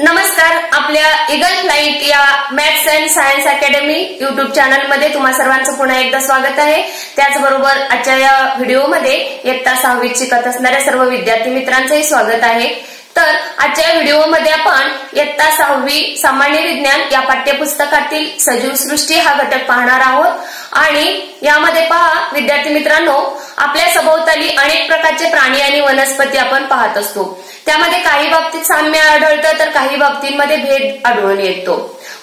नमस्कार, आपल्या eagle flight या maths and science academy YouTube channel मध्ये तुम्हा सर्वांचं पुन्हा एकदा स्वागत आहे। त्याचबरोबर आजच्या या व्हिडिओमध्ये इयत्ता 6वी शिकत असणाऱ्या सर्व विद्यार्थी मित्रांचंही स्वागत आहे। तर आजच्या व्हिडिओमध्ये आपण इयत्ता 6वी सामान्य विज्ञान या पाठ्यपुस्तकातील सजीव सृष्टी हा घटक पाहणार आहोत आणि यामध्ये पहा विद्यार्थी मित्रांनो, आपल्या सभोवताली अनेक प्रकारचे प्राणी आणि वनस्पती आपण पाहत असतो। त्यामध्ये काही बाबतीत साम्य आढळतं तर काही बाबतींमध्ये भेद आढळून येतो,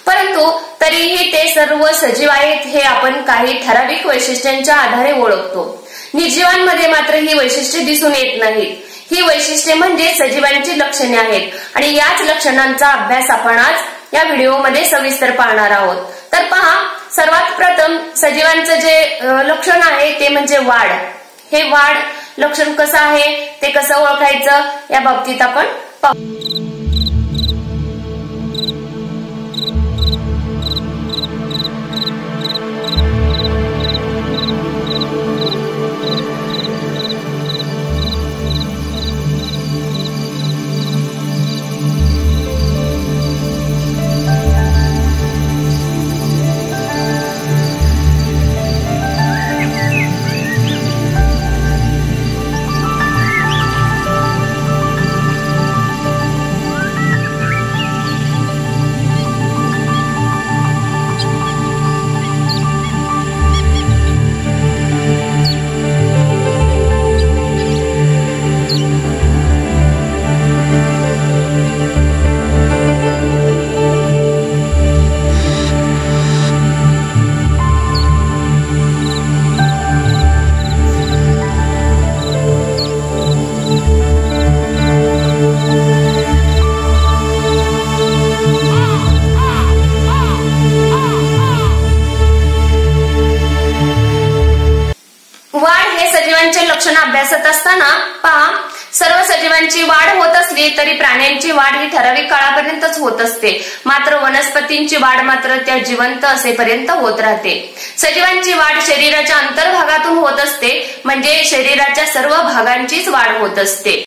परंतु तरीही ते सर्व सजीव आहेत हे आपण काही ठराविक वैशिष्ट्यांच्या आधारे ओळखतो। निर्जीवांमध्ये मात्र ही वैशिष्ट्ये दिसून येत नाहीत। ही वैशिष्ट्ये म्हणजे सजीवांची लक्षणे आहेत आणि याच लक्षणांचा अभ्यास आपण आज या व्हिडिओमध्ये सविस्तर पाहणार आहोत। तर पहा, सर्वात प्रथम सजीवांचं जे लक्षण आहे ते म्हणजे वाढ। हे वाढ लक्षण कसं आहे, ते कसं ओळखायचं या बाबतीत आपण पाहू। लक्षण अभ्यासत असताना पहा, सर्व सजीवांची वाढ होत असली तरी प्राण्यांची वाढ ही ठराविक काळापर्यंतच होत असते, मात्र वनस्पतींची वाढ मात्र त्या जिवंत असेपर्यंत होत राहते। सजीवांची वाढ शरीराच्या अंतर्भागातून होत असते, म्हणजे शरीराच्या सर्व भागांचीच वाढ होत असते।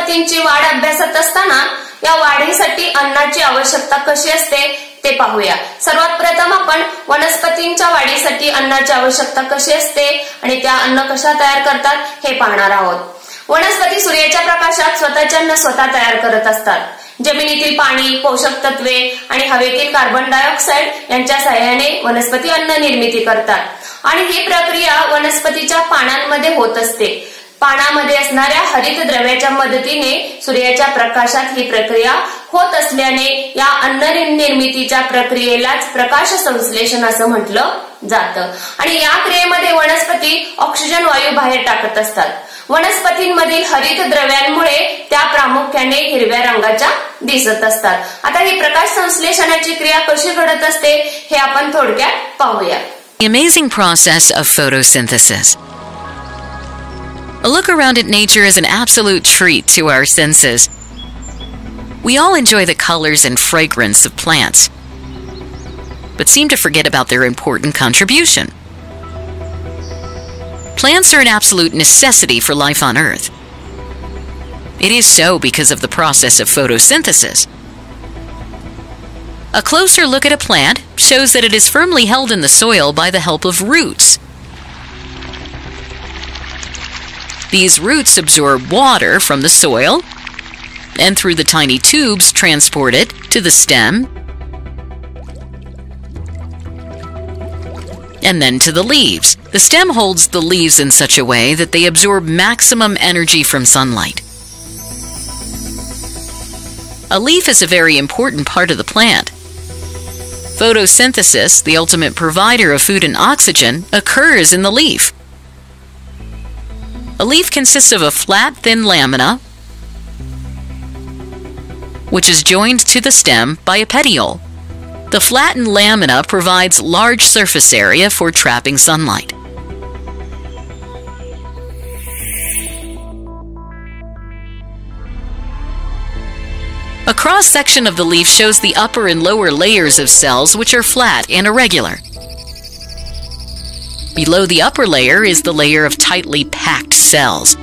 वनस्पतींची वाढ अभ्यासत असताना या वाढीसाठी अन्नाची आवश्यकता कशी असते ते पाहूया। सर्वात प्रथम आपण वनस्पतींच्या वाढीसाठी अन्नाची आवश्यकता कशी असते आणि त्या अन्न कशा तयार करतात हे पाहणार आहोत। वनस्पती सूर्याच्या प्रकाशात स्वतःचे अन्न स्वतः तयार करत असतात। जमिनीतील पाणी, पोषक तत्वे आणि हवेतील कार्बन डायऑक्साईड यांच्या सहाय्याने वनस्पती अन्न निर्मिती करतात आणि ही प्रक्रिया वनस्पतीच्या पानांमध्ये होत असते। पानामध्ये असणाऱ्या हरित द्रव्याच्या मदतीने सूर्याच्या प्रकाशात ही प्रक्रिया होत असल्याने या अन्न निर्मितीच्या प्रक्रियेलाच प्रकाश संश्लेषण असं म्हटलं जातं आणि या क्रियेमध्ये वनस्पती ऑक्सिजन वायू बाहेर टाकत असतात। वनस्पतींमधील हरित द्रव्यांमुळे त्या प्रामुख्याने हिरव्या रंगाच्या दिसत असतात। आता ही प्रकाश संश्लेषणाची क्रिया कशी घडत असते हे आपण थोडक्यात पाहूया। The amazing process of photosynthesis. A look around at nature is an absolute treat to our senses. We all enjoy the colors and fragrance of plants, but seem to forget about their important contribution. Plants are an absolute necessity for life on Earth. It is so because of the process of photosynthesis. A closer look at a plant shows that it is firmly held in the soil by the help of roots. These roots absorb water from the soil and through the tiny tubes transport it to the stem and then to the leaves. The stem holds the leaves in such a way that they absorb maximum energy from sunlight. A leaf is a very important part of the plant. Photosynthesis, the ultimate provider of food and oxygen, occurs in the leaf. A leaf consists of a flat, thin lamina, which is joined to the stem by a petiole. The flattened lamina provides large surface area for trapping sunlight. A cross-section of the leaf shows the upper and lower layers of cells, which are flat and irregular. Below the upper layer is the layer of tightly packed cells.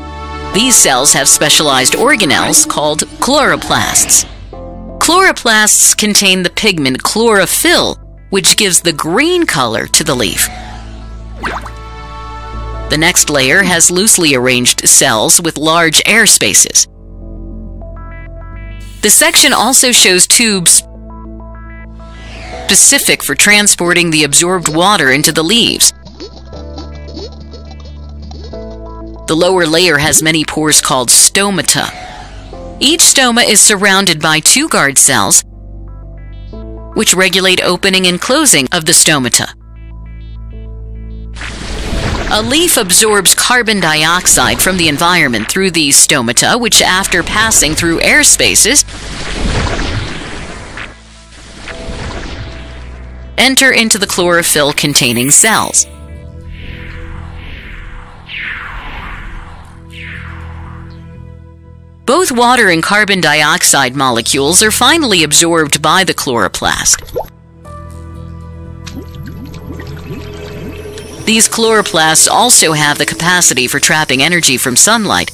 These cells have specialized organelles called chloroplasts. Chloroplasts contain the pigment chlorophyll, which gives the green color to the leaf. The next layer has loosely arranged cells with large air spaces. The section also shows tubes specific for transporting the absorbed water into the leaves. The lower layer has many pores called stomata. Each stoma is surrounded by two guard cells, which regulate opening and closing of the stomata. A leaf absorbs carbon dioxide from the environment through these stomata, which after passing through air spaces, enter into the chlorophyll-containing cells. Both water and carbon dioxide molecules are finally absorbed by the chloroplast. These chloroplasts also have the capacity for trapping energy from sunlight.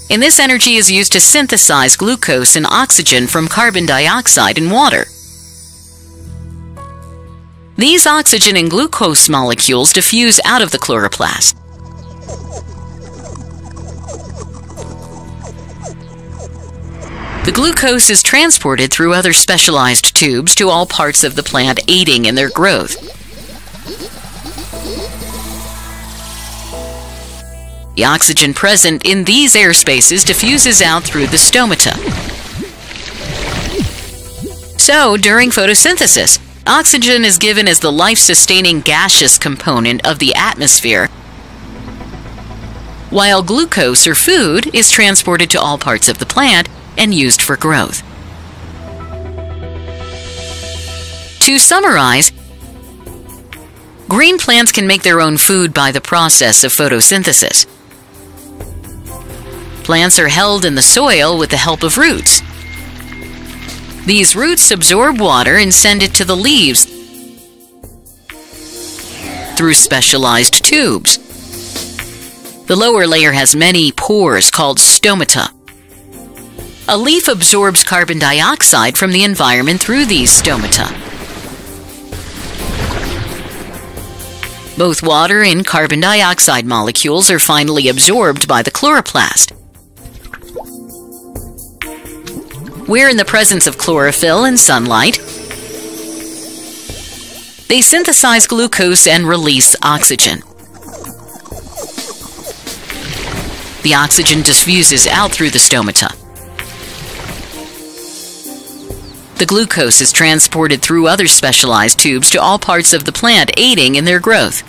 And this energy is used to synthesize glucose and oxygen from carbon dioxide and water. These oxygen and glucose molecules diffuse out of the chloroplast. The glucose is transported through other specialized tubes to all parts of the plant, aiding in their growth. The oxygen present in these air spaces diffuses out through the stomata. So, during photosynthesis, oxygen is given as the life-sustaining gaseous component of the atmosphere, while glucose or food is transported to all parts of the plant and used for growth. To summarize, green plants can make their own food by the process of photosynthesis. Plants are held in the soil with the help of roots. These roots absorb water and send it to the leaves through specialized tubes. The lower layer has many pores called stomata. A leaf absorbs carbon dioxide from the environment through these stomata. Both water and carbon dioxide molecules are finally absorbed by the chloroplast. Where in the presence of chlorophyll and sunlight, they synthesize glucose and release oxygen. The oxygen diffuses out through the stomata. The glucose is transported through other specialized tubes to all parts of the plant, aiding in their growth.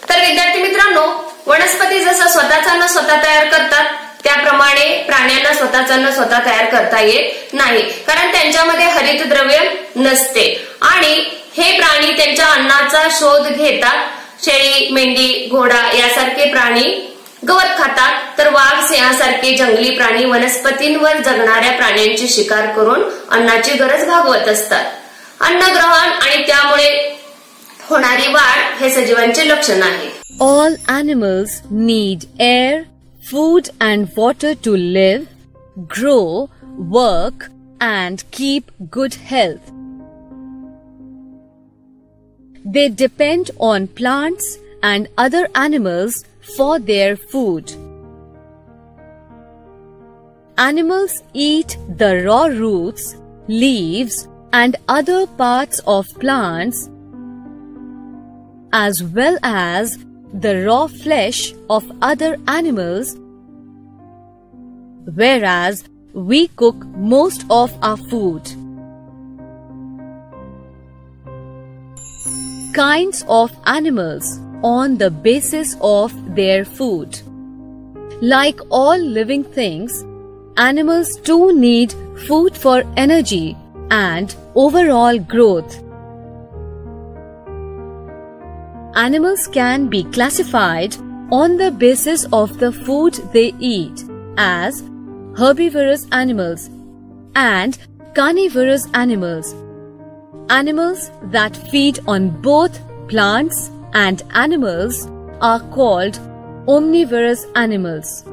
तर विद्यार्थी मित्रांनो, वनस्पती जसं स्वतःच अन्न स्वतः तयार करतात त्याप्रमाणे प्राण्यांना स्वतःच अन्न स्वतः तयार करता येत नाही, कारण त्यांच्यामध्ये हरितद्रव्य नसते आणि हे प्राणी त्यांच्या अन्नाचा शोध घेतात. शेळी, मेंढी, घोडा यासारखे प्राणी गवत खातात, तर वाघ, सिंहासारखे जंगली प्राणी वनस्पतींवर जगणाऱ्या प्राण्यांची शिकार करून अन्नाची गरज भागवत असतात. अन्नग्रहण आणि त्यामुळे होणारी वाढ हे सजीवांचे लक्षण आहे. All animals need air, food and water to live, grow, work and keep good health. They depend on plants and other animals for their food. Animals eat the raw roots, leaves and other parts of plants as well as the raw flesh of other animals, whereas we cook most of our food. Kinds of animals on the basis of their food. Like all living things, animals too need food for energy and overall growth. Animals can be classified on the basis of the food they eat as herbivorous animals and carnivorous animals. Animals that feed on both plants and animals are called omnivorous animals.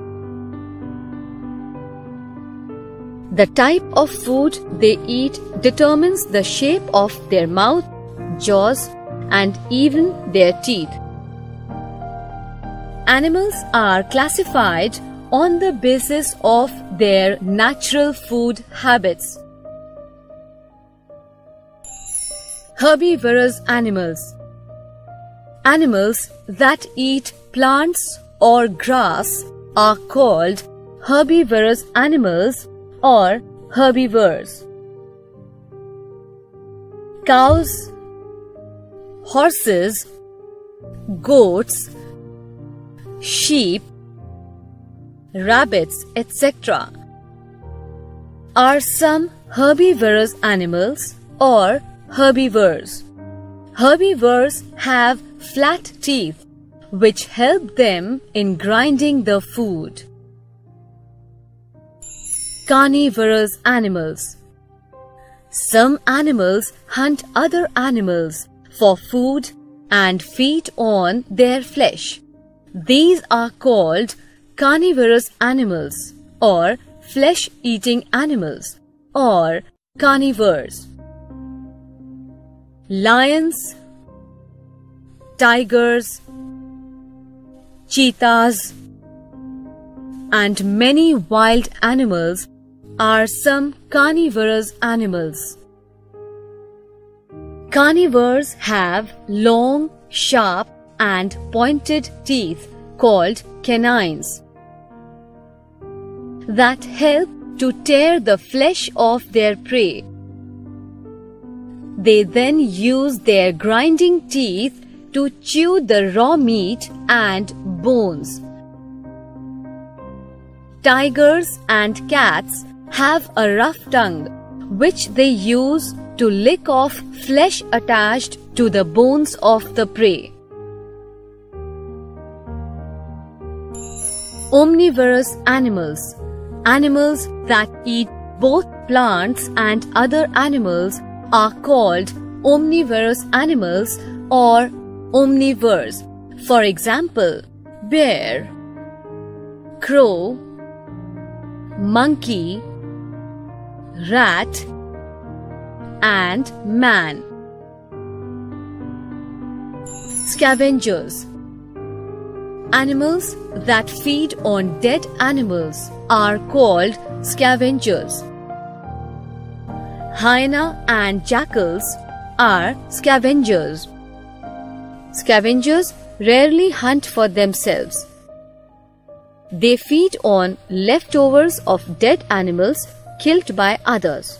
The type of food they eat determines the shape of their mouth, jaws, and even their teeth. Animals are classified on the basis of their natural food habits. Herbivorous animals. Animals that eat plants or grass are called herbivorous animals or herbivores. Cows, horses, goats, sheep, rabbits, etc. are some herbivorous animals or herbivores. Herbivores have flat teeth which help them in grinding the food. Carnivorous animals. Some animals hunt other animals for food and feed on their flesh. These are called carnivorous animals or flesh-eating animals or carnivores. Lions, tigers, cheetahs, and many wild animals are some carnivorous animals. Carnivores have long, sharp, and pointed teeth called canines that help to tear the flesh of their prey. They then use their grinding teeth to chew the raw meat and bones. Tigers and cats have a rough tongue which they use to lick off flesh attached to the bones of the prey. Omnivorous animals. Animals that eat both plants and other animals are called omnivorous animals or omnivores. For example, bear, crow, monkey, rat, and man. Scavengers. Animals that feed on dead animals are called scavengers. Hyena and jackals are scavengers. Scavengers rarely hunt for themselves. They feed on leftovers of dead animals killed by others.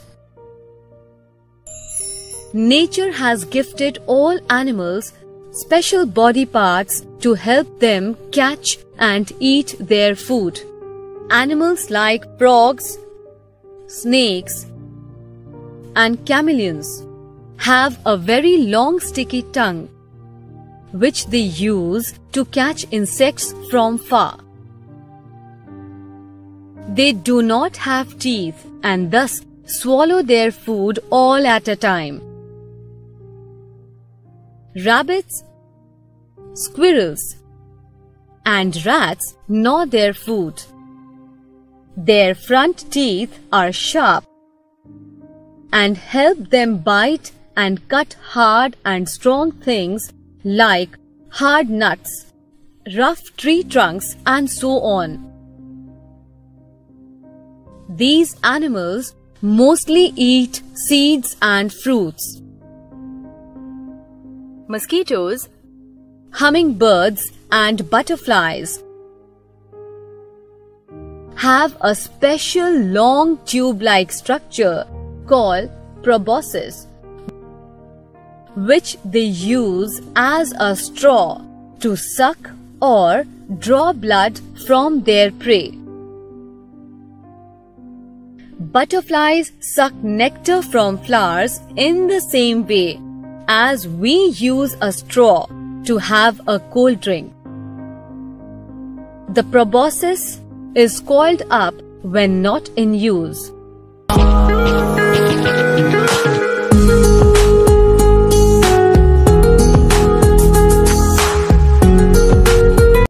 Nature has gifted all animals special body parts to help them catch and eat their food. Animals like frogs, snakes, and chameleons have a very long sticky tongue, which they use to catch insects from far. They do not have teeth and thus swallow their food all at a time. Rabbits, squirrels, and rats gnaw their food. Their front teeth are sharp and help them bite and cut hard and strong things like hard nuts, rough tree trunks, and so on. These animals mostly eat seeds and fruits. Mosquitoes, hummingbirds, and butterflies have a special long tube-like structure called proboscis, which they use as a straw to suck or draw blood from their prey. Butterflies suck nectar from flowers in the same way as we use a straw to have a cold drink. The proboscis is coiled up when not in use.